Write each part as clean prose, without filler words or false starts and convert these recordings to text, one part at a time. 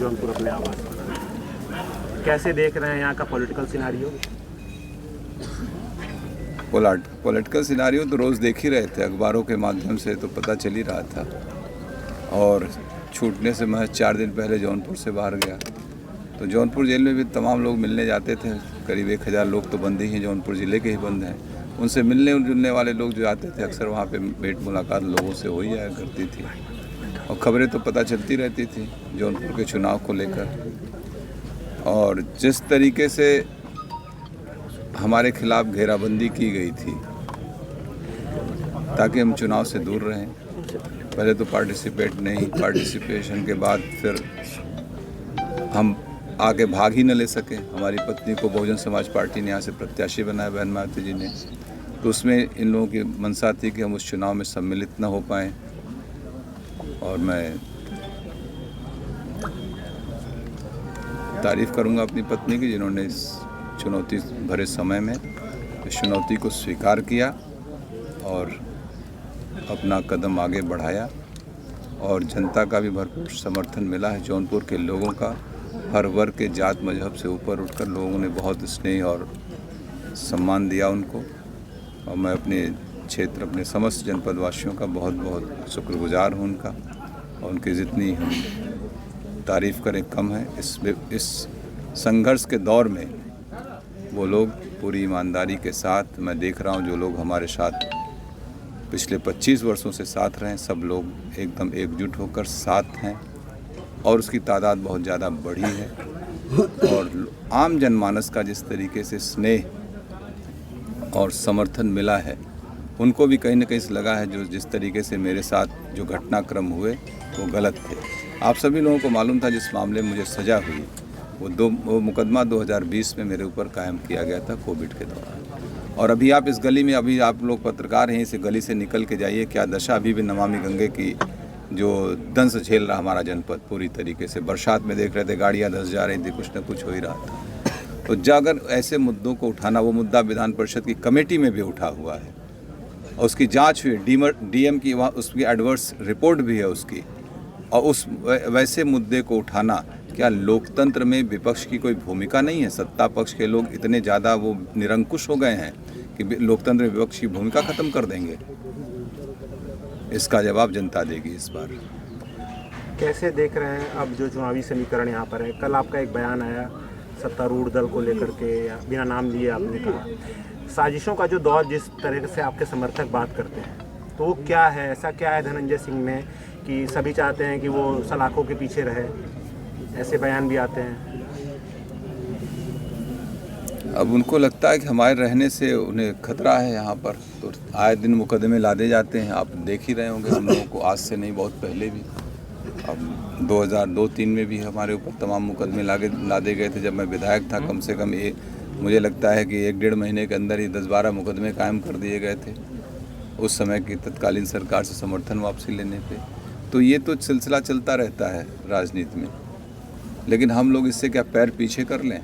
जौनपुर अपने आवास पर। कैसे देख रहे हैं यहाँ का पॉलिटिकल सिनारियो? पॉलिटिकल सिनारियो तो रोज़ देख ही रहे थे, अखबारों के माध्यम से तो पता चल ही रहा था। और छूटने से मैं 4 दिन पहले जौनपुर से बाहर गया, तो जौनपुर जेल में भी तमाम लोग मिलने जाते थे। करीब 1000 लोग तो बंद ही हैं, जौनपुर ज़िले के ही बंद हैं। उनसे मिलने जुलने वाले लोग जो आते थे, अक्सर वहाँ पे भेंट मुलाकात लोगों से हो ही जाया करती थी, और ख़बरें तो पता चलती रहती थी जौनपुर के चुनाव को लेकर। और जिस तरीके से हमारे खिलाफ घेराबंदी की गई थी ताकि हम चुनाव से दूर रहें, पहले तो पार्टिसिपेशन के बाद फिर हम आगे भाग ही न ले सके। हमारी पत्नी को बहुजन समाज पार्टी ने यहाँ से प्रत्याशी बनाया, बहन मायावती जी ने, तो उसमें इन लोगों की मंशा थी कि हम उस चुनाव में सम्मिलित न हो पाएँ। और मैं तारीफ़ करूँगा अपनी पत्नी की, जिन्होंने इस चुनौती भरे समय में इस चुनौती को स्वीकार किया और अपना कदम आगे बढ़ाया, और जनता का भी भरपूर समर्थन मिला है। जौनपुर के लोगों का, हर वर्ग के जात मजहब से ऊपर उठकर लोगों ने बहुत स्नेह और सम्मान दिया उनको, और मैं अपने क्षेत्र, अपने समस्त जनपद वासियों का बहुत बहुत शुक्रगुजार हूँ उनका। और उनकी जितनी हम तारीफ़ करें कम है। इस संघर्ष के दौर में वो लोग पूरी ईमानदारी के साथ, मैं देख रहा हूँ जो लोग हमारे साथ पिछले 25 वर्षों से साथ रहे, सब लोग एकदम एकजुट होकर साथ हैं, और उसकी तादाद बहुत ज़्यादा बढ़ी है। और आम जनमानस का जिस तरीके से स्नेह और समर्थन मिला है, उनको भी कहीं ना कहीं से लगा है जो जिस तरीके से मेरे साथ जो घटनाक्रम हुए वो गलत थे। आप सभी लोगों को मालूम था जिस मामले में मुझे सज़ा हुई, वो मुकदमा 2020 में मेरे ऊपर कायम किया गया था कोविड के दौरान। और अभी आप इस गली में, अभी आप लोग पत्रकार हैं, इस गली से निकल के जाइए, क्या दशा अभी भी नमामि गंगे की जो दंश झेल रहा हमारा जनपद पूरी तरीके से। बरसात में देख रहे थे गाड़ियाँ धंस जा रही थी, कुछ न कुछ हो ही रहा था। तो अगर ऐसे मुद्दों को उठाना, वो मुद्दा विधान परिषद की कमेटी में भी उठा हुआ है, और उसकी जांच हुई, डीएम की वहाँ उसकी एडवर्स रिपोर्ट भी है उसकी, और उस वैसे मुद्दे को उठाना, क्या लोकतंत्र में विपक्ष की कोई भूमिका नहीं है? सत्ता पक्ष के लोग इतने ज़्यादा वो निरंकुश हो गए हैं कि लोकतंत्र में विपक्ष की भूमिका ख़त्म कर देंगे। इसका जवाब जनता देगी इस बार। कैसे देख रहे हैं अब जो चुनावी समीकरण यहाँ पर है? कल आपका एक बयान आया सत्तारूढ़ दल को लेकर के, या बिना नाम लिए आपने कहा साजिशों का जो दौर जिस तरह से आपके समर्थक बात करते हैं, तो वो क्या है? ऐसा क्या है धनंजय सिंह में कि सभी चाहते हैं कि वो सलाखों के पीछे रहे? ऐसे बयान भी आते हैं। अब उनको लगता है कि हमारे रहने से उन्हें खतरा है यहाँ पर, तो आए दिन मुकदमे लादे जाते हैं। आप देख ही रहे होंगे, हम लोगों को आज से नहीं, बहुत पहले भी, अब 2002-03 में भी हमारे ऊपर तमाम मुकदमे लादे गए थे। जब मैं विधायक था, कम से कम मुझे लगता है कि 1-1.5 महीने के अंदर ही 10-12 मुकदमे कायम कर दिए गए थे उस समय की तत्कालीन सरकार से समर्थन वापसी लेने पे। तो ये तो सिलसिला चलता रहता है राजनीति में, लेकिन हम लोग इससे क्या पैर पीछे कर लें?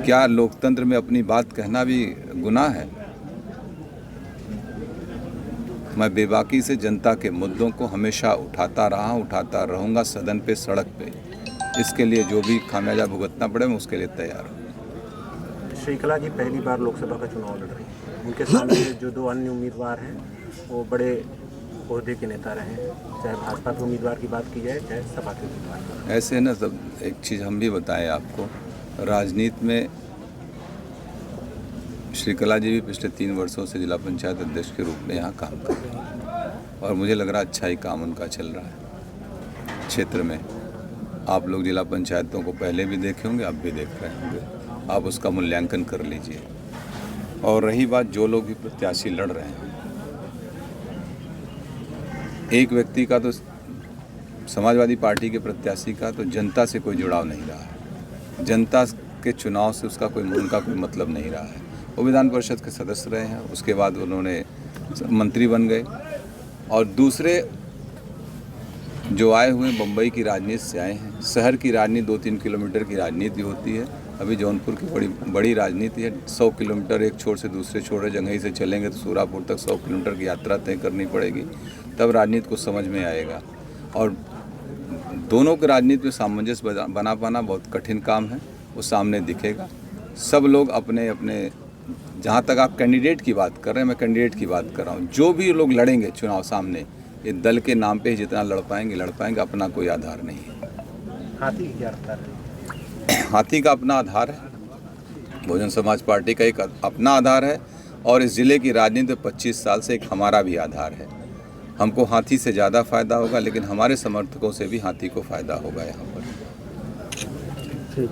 क्या लोकतंत्र में अपनी बात कहना भी गुनाह है? मैं बेबाकी से जनता के मुद्दों को हमेशा उठाता उठाता रहूँगा, सदन पे, सड़क पे। इसके लिए जो भी खामियाजा भुगतना पड़े, मैं उसके लिए तैयार हूँ। श्रीकला जी पहली बार लोकसभा का चुनाव लड़ रही हैं। उनके सामने जो 2 अन्य उम्मीदवार हैं वो बड़े ओहदे के नेता रहे हैं, चाहे भाजपा के उम्मीदवार की बात की जाए, चाहे सपा के उम्मीदवार। ऐसे ना, सब एक चीज़ हम भी बताएं आपको, राजनीति में श्रीकला जी भी पिछले 3 वर्षों से जिला पंचायत अध्यक्ष के रूप में यहाँ काम कर रहे हैं, और मुझे लग रहा है अच्छा ही काम उनका चल रहा है क्षेत्र में। आप लोग जिला पंचायतों को पहले भी देखे होंगे, अब भी देख रहे होंगे, आप उसका मूल्यांकन कर लीजिए। और रही बात जो लोग भी प्रत्याशी लड़ रहे हैं, एक व्यक्ति का तो, समाजवादी पार्टी के प्रत्याशी का तो जनता से कोई जुड़ाव नहीं रहा है, जनता के चुनाव से उसका उनका कोई मतलब नहीं रहा है। वो विधान परिषद के सदस्य रहे हैं, उसके बाद उन्होंने मंत्री बन गए, और दूसरे जो आए हुए बम्बई की राजनीति से आए हैं। शहर की राजनीति 2-3 किलोमीटर की राजनीति होती है, अभी जौनपुर की बड़ी राजनीति है। 100 किलोमीटर एक छोर से दूसरे छोर है, जंघई से चलेंगे तो सूरापुर तक 100 किलोमीटर की यात्रा तय करनी पड़ेगी, तब राजनीति को समझ में आएगा। और दोनों के राजनीति में सामंजस्य बना पाना बहुत कठिन काम है, वो सामने दिखेगा। सब लोग अपने अपने, जहाँ तक आप कैंडिडेट की बात कर रहे हैं, मैं कैंडिडेट की बात कर रहा हूँ, जो भी लोग लड़ेंगे चुनाव सामने, ये दल के नाम पे ही जितना लड़ पाएंगे, अपना कोई आधार नहीं है। हाथी की क्या रफ्तार है? हाथी का अपना आधार है, बहुजन समाज पार्टी का एक अपना आधार है, और इस ज़िले की राजनीति 25 साल से एक हमारा भी आधार है। हमको हाथी से ज़्यादा फ़ायदा होगा, लेकिन हमारे समर्थकों से भी हाथी को फ़ायदा होगा यहाँ पर। ठीक।